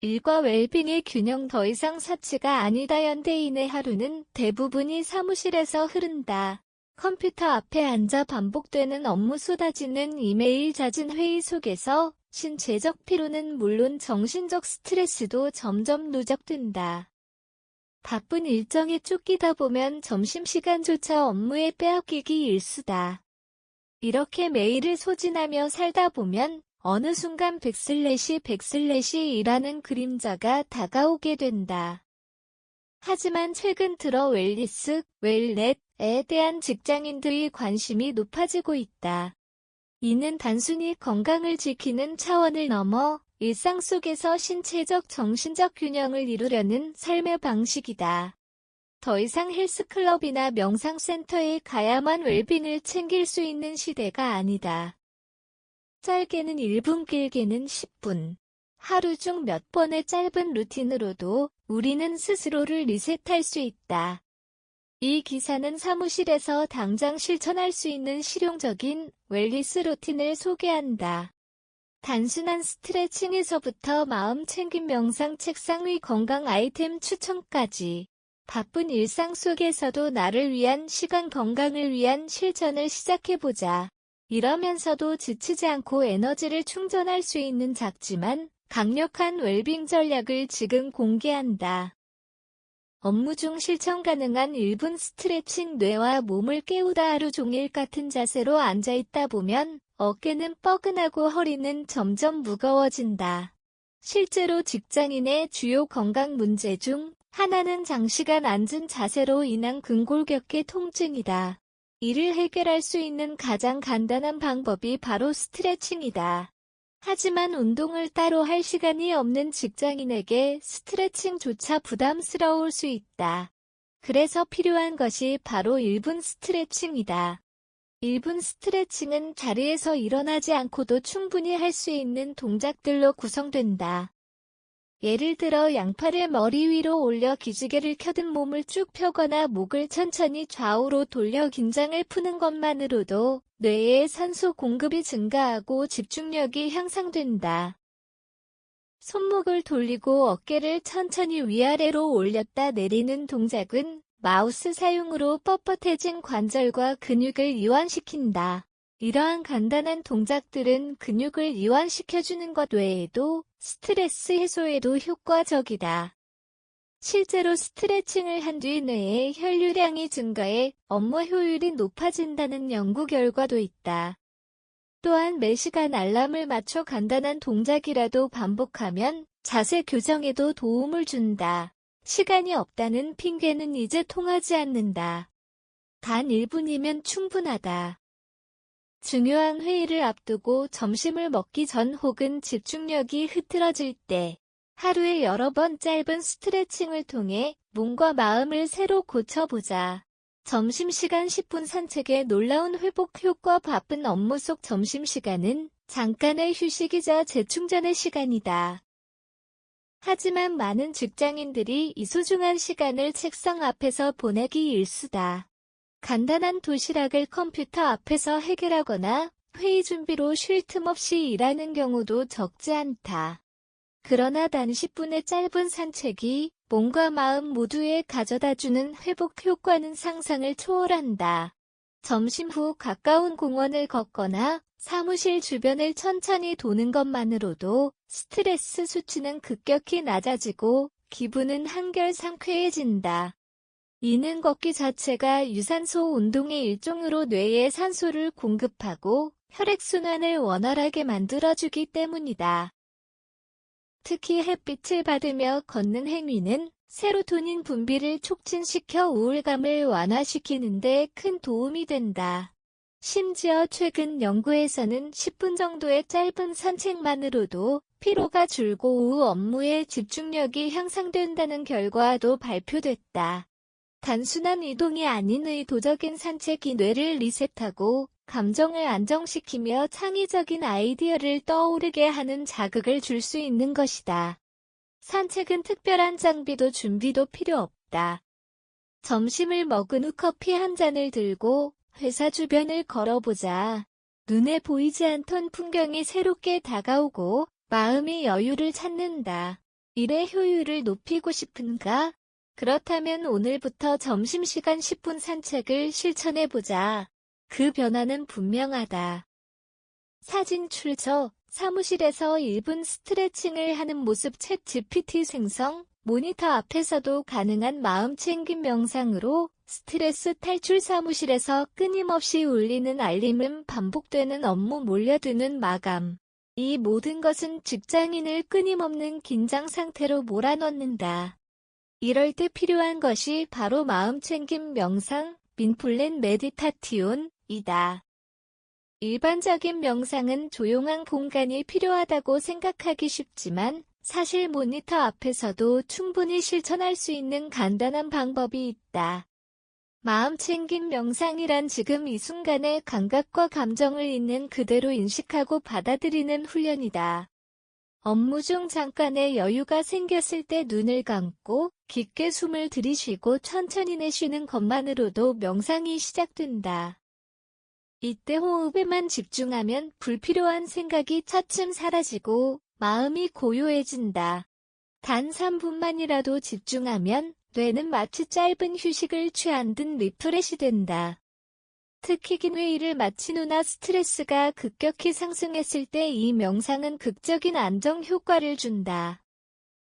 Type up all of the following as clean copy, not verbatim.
일과 웰빙의 균형 더 이상 사치가 아니다. 현대인의 하루는 대부분이 사무실에서 흐른다. 컴퓨터 앞에 앉아 반복되는 업무 쏟아지는 이메일 잦은 회의 속에서 신체적 피로는 물론 정신적 스트레스도 점점 누적된다. 바쁜 일정에 쫓기다 보면 점심시간조차 업무에 빼앗기기 일쑤다. 이렇게 매일을 소진하며 살다 보면 어느 순간 백슬래시 그림자가 다가오게 된다. 하지만 최근 들어 웰니스, 웰넷에 대한 직장인들의 관심이 높아지고 있다. 이는 단순히 건강을 지키는 차원을 넘어 일상 속에서 신체적, 정신적 균형을 이루려는 삶의 방식이다. 더 이상 헬스클럽이나 명상센터에 가야만 웰빙을 챙길 수 있는 시대가 아니다. 짧게는 1분, 길게는 10분. 하루 중 몇 번의 짧은 루틴으로도 우리는 스스로를 리셋할 수 있다. 이 기사는 사무실에서 당장 실천할 수 있는 실용적인 웰니스 루틴을 소개한다. 단순한 스트레칭에서부터 마음 챙김 명상, 책상 위 건강 아이템 추천까지 바쁜 일상 속에서도 나를 위한 시간, 건강을 위한 실천을 시작해보자. 이러면서도 지치지 않고 에너지를 충전할 수 있는 작지만 강력한 웰빙 전략을 지금 공개한다. 업무 중 실천 가능한 1분 스트레칭. 뇌와 몸을 깨우다. 하루 종일 같은 자세로 앉아있다 보면 어깨는 뻐근하고 허리는 점점 무거워진다. 실제로 직장인의 주요 건강 문제 중 하나는 장시간 앉은 자세로 인한 근골격계 통증이다. 이를 해결할 수 있는 가장 간단한 방법이 바로 스트레칭이다. 하지만 운동을 따로 할 시간이 없는 직장인에게 스트레칭조차 부담스러울 수 있다. 그래서 필요한 것이 바로 1분 스트레칭이다. 1분 스트레칭은 자리에서 일어나지 않고도 충분히 할 수 있는 동작들로 구성된다. 예를 들어 양팔을 머리 위로 올려 기지개를 켜듯 몸을 쭉 펴거나 목을 천천히 좌우로 돌려 긴장을 푸는 것만으로도 뇌에 산소 공급이 증가하고 집중력이 향상된다. 손목을 돌리고 어깨를 천천히 위아래로 올렸다 내리는 동작은 마우스 사용으로 뻣뻣해진 관절과 근육을 이완시킨다. 이러한 간단한 동작들은 근육을 이완시켜주는 것 외에도 스트레스 해소에도 효과적이다. 실제로 스트레칭을 한 뒤 뇌의 혈류량이 증가해 업무 효율이 높아진다는 연구 결과도 있다. 또한 매시간 알람을 맞춰 간단한 동작이라도 반복하면 자세 교정에도 도움을 준다. 시간이 없다는 핑계는 이제 통하지 않는다. 단 1분이면 충분하다. 중요한 회의를 앞두고 점심을 먹기 전 혹은 집중력이 흐트러질 때 하루에 여러 번 짧은 스트레칭을 통해 몸과 마음을 새로 고쳐보자. 점심시간 10분 산책의 놀라운 회복 효과. 바쁜 업무 속 점심시간은 잠깐의 휴식이자 재충전의 시간이다. 하지만 많은 직장인들이 이 소중한 시간을 책상 앞에서 보내기 일쑤다. 간단한 도시락을 컴퓨터 앞에서 해결하거나 회의 준비로 쉴 틈 없이 일하는 경우도 적지 않다. 그러나 단 10분의 짧은 산책이 몸과 마음 모두에 가져다주는 회복 효과는 상상을 초월한다. 점심 후 가까운 공원을 걷거나 사무실 주변을 천천히 도는 것만으로도 스트레스 수치는 급격히 낮아지고 기분은 한결 상쾌해진다. 이는 걷기 자체가 유산소 운동의 일종으로 뇌에 산소를 공급하고 혈액순환을 원활하게 만들어주기 때문이다. 특히 햇빛을 받으며 걷는 행위는 세로토닌 분비를 촉진시켜 우울감을 완화시키는 데 큰 도움이 된다. 심지어 최근 연구에서는 10분 정도의 짧은 산책만으로도 피로가 줄고 오후 업무에 집중력이 향상된다는 결과도 발표됐다. 단순한 이동이 아닌 의도적인 산책이 뇌를 리셋하고 감정을 안정시키며 창의적인 아이디어를 떠오르게 하는 자극을 줄 수 있는 것이다. 산책은 특별한 장비도 준비도 필요 없다. 점심을 먹은 후 커피 한 잔을 들고 회사 주변을 걸어보자. 눈에 보이지 않던 풍경이 새롭게 다가오고 마음이 여유를 찾는다. 일의 효율을 높이고 싶은가? 그렇다면 오늘부터 점심시간 10분 산책을 실천해보자. 그 변화는 분명하다. 사진 출처, 사무실에서 1분 스트레칭을 하는 모습 챗 GPT 생성, 모니터 앞에서도 가능한 마음챙김 명상으로 스트레스 탈출 사무실에서 끊임없이 울리는 알림음 반복되는 업무 몰려드는 마감. 이 모든 것은 직장인을 끊임없는 긴장 상태로 몰아넣는다. 이럴 때 필요한 것이 바로 마음챙김 명상, 민플랜 메디타티온이다. 일반적인 명상은 조용한 공간이 필요하다고 생각하기 쉽지만 사실 모니터 앞에서도 충분히 실천할 수 있는 간단한 방법이 있다. 마음챙김 명상이란 지금 이 순간의 감각과 감정을 있는 그대로 인식하고 받아들이는 훈련이다. 업무 중 잠깐의 여유가 생겼을 때 눈을 감고 깊게 숨을 들이쉬고 천천히 내쉬는 것만으로도 명상이 시작된다. 이때 호흡에만 집중하면 불필요한 생각이 차츰 사라지고 마음이 고요해진다. 단 3분만이라도 집중하면 뇌는 마치 짧은 휴식을 취한 듯 리프레시 된다. 특히 긴 회의를 마친 후나 스트레스가 급격히 상승했을 때 이 명상은 극적인 안정 효과를 준다.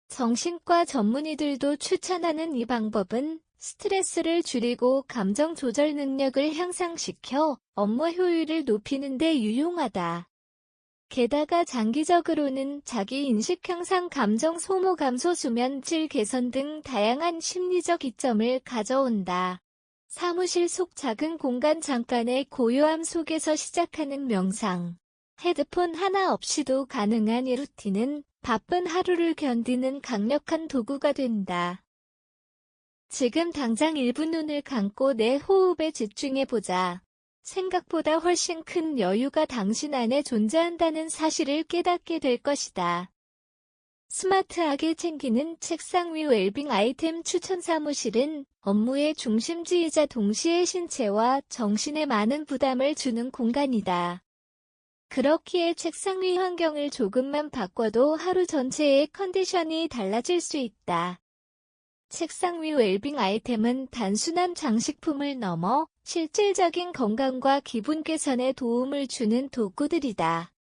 정신과 전문의들도 추천하는 이 방법은 스트레스를 줄이고 감정 조절 능력을 향상시켜 업무 효율을 높이는 데 유용하다. 게다가 장기적으로는 자기 인식 향상, 감정 소모 감소, 수면 질 개선 등 다양한 심리적 이점을 가져온다. 사무실 속 작은 공간 잠깐의 고요함 속에서 시작하는 명상. 헤드폰 하나 없이도 가능한 이 루틴은 바쁜 하루를 견디는 강력한 도구가 된다. 지금 당장 1분 눈을 감고 내 호흡에 집중해보자. 생각보다 훨씬 큰 여유가 당신 안에 존재한다는 사실을 깨닫게 될 것이다. 스마트하게 챙기는 책상 위 웰빙 아이템 추천. 사무실은 업무의 중심지이자 동시에 신체와 정신에 많은 부담을 주는 공간이다. 그렇기에 책상 위 환경을 조금만 바꿔도 하루 전체의 컨디션이 달라질 수 있다. 책상 위 웰빙 아이템은 단순한 장식품을 넘어 실질적인 건강과 기분 개선에 도움을 주는 도구들이다.